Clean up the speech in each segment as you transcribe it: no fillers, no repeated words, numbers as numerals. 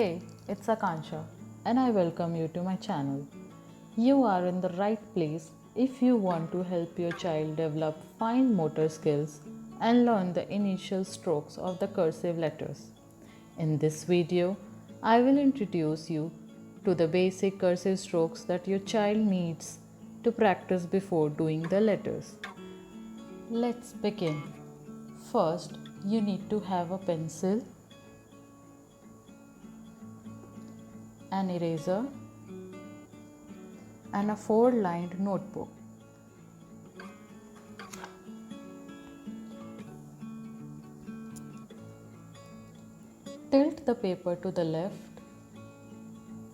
Hey, it's Akansha, and I welcome you to my channel. You are in the right place if you want to help your child develop fine motor skills and learn the initial strokes of the cursive letters. In this video, I will introduce you to the basic cursive strokes that your child needs to practice before doing the letters. Let's begin. First, you need to have a pencil, an eraser, and a four-lined notebook. Tilt the paper to the left.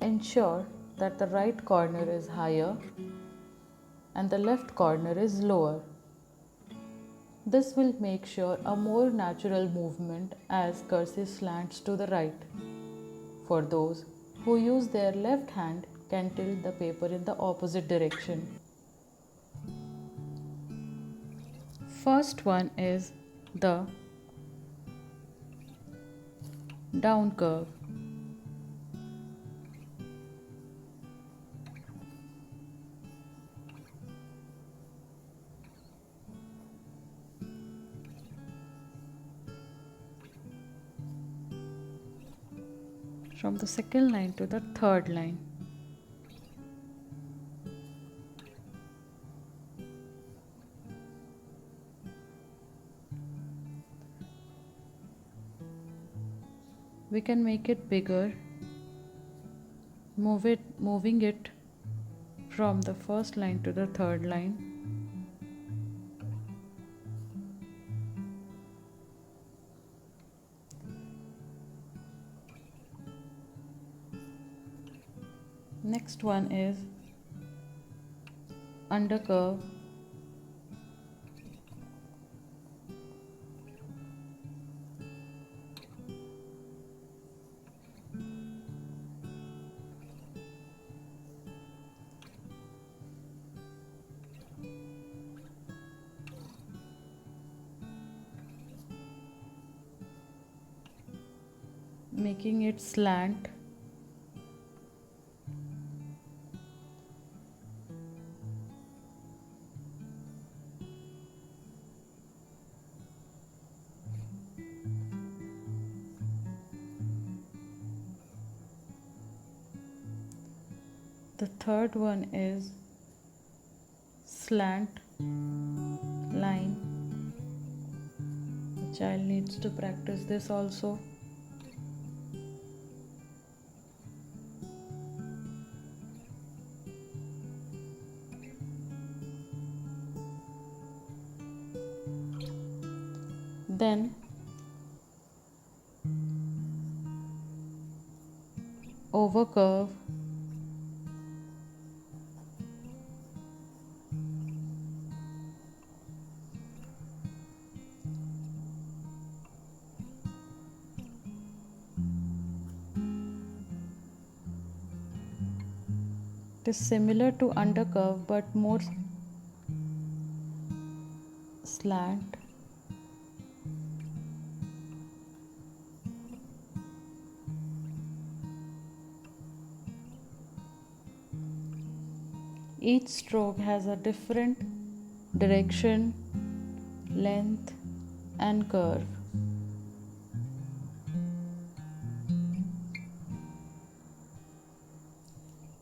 Ensure that the right corner is higher and the left corner is lower. This will make sure a more natural movement as cursive slants to the right. For those who use their left hand can tilt the paper in the opposite direction. First one is the down curve. From the second line to the third line. We can make it bigger, moving it from the first line to the third line. Next one is under curve. Making it slant. The third one is slant line. The child needs to practice this also. Then over curve. It is similar to under curve but more slant. Each stroke has a different direction, length, and curve.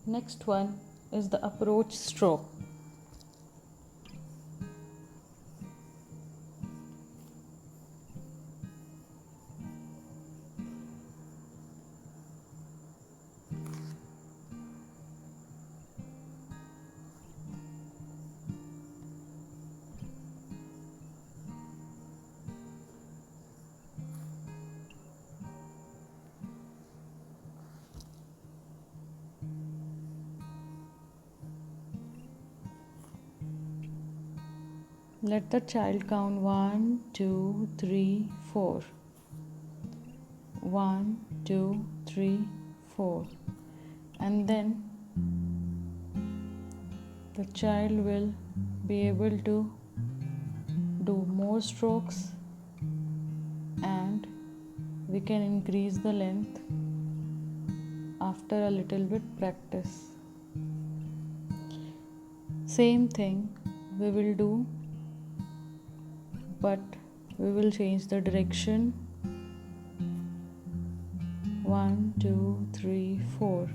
Next one is the approach stroke. Let the child count 1, 2, 3, 4. 1, 2, 3, 4. And then the child will be able to do more strokes and we can increase the length after a little bit practice. Same thing we will do, but we will change the direction. 1, 2, 3, 4.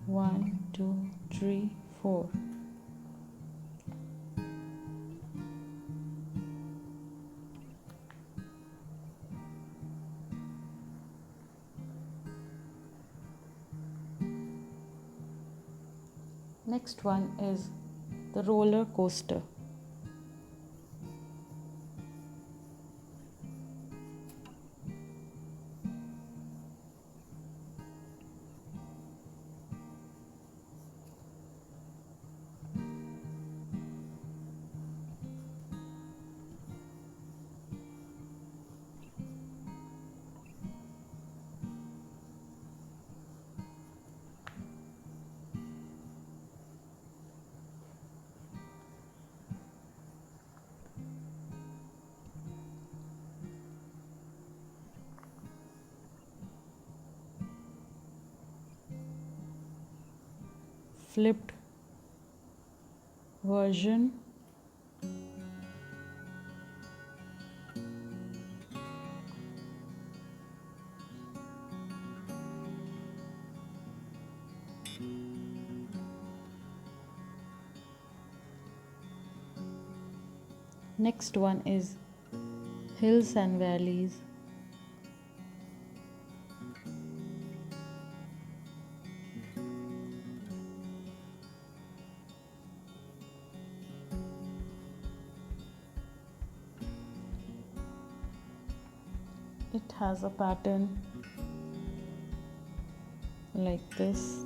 1, 2, 3, 4. Next one is the roller coaster. Flipped version. Next one is hills and valleys. It has a pattern like this.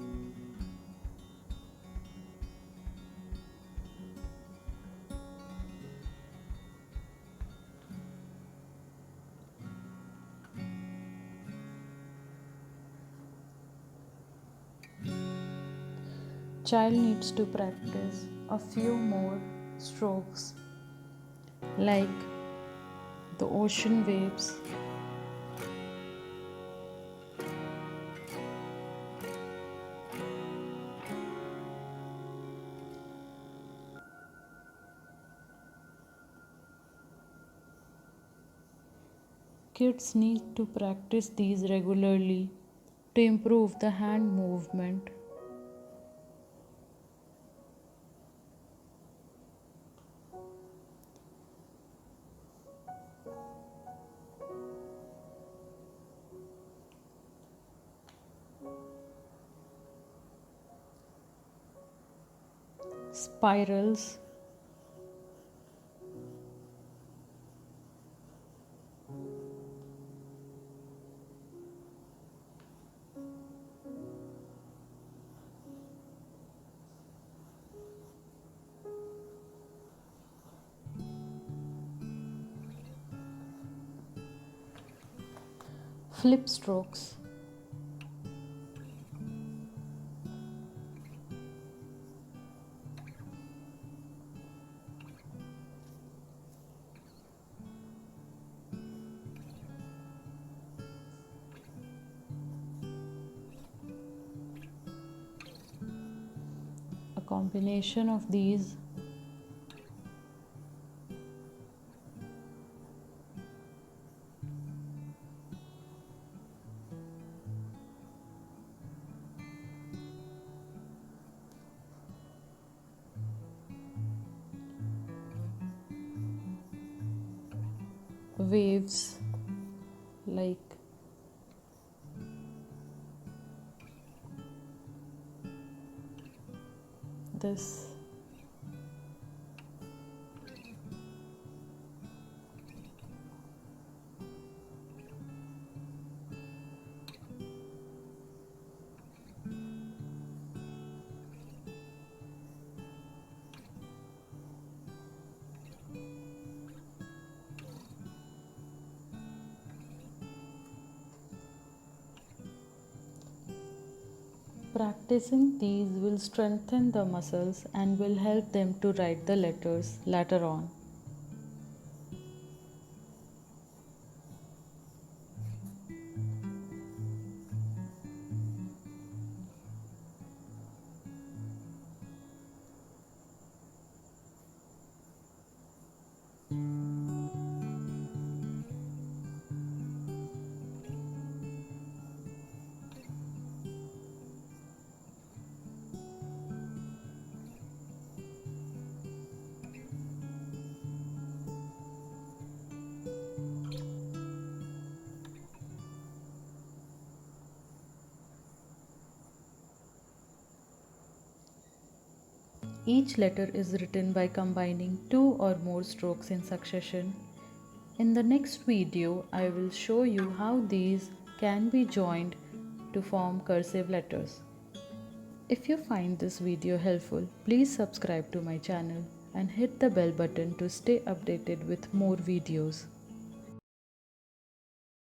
Child needs to practice a few more strokes like the ocean waves. Kids need to practice these regularly to improve the hand movement. Spirals. Flip strokes. A combination of these waves like this. Practicing these will strengthen the muscles and will help them to write the letters later on. Each letter is written by combining two or more strokes in succession. In the next video, I will show you how these can be joined to form cursive letters. If you find this video helpful, please subscribe to my channel and hit the bell button to stay updated with more videos.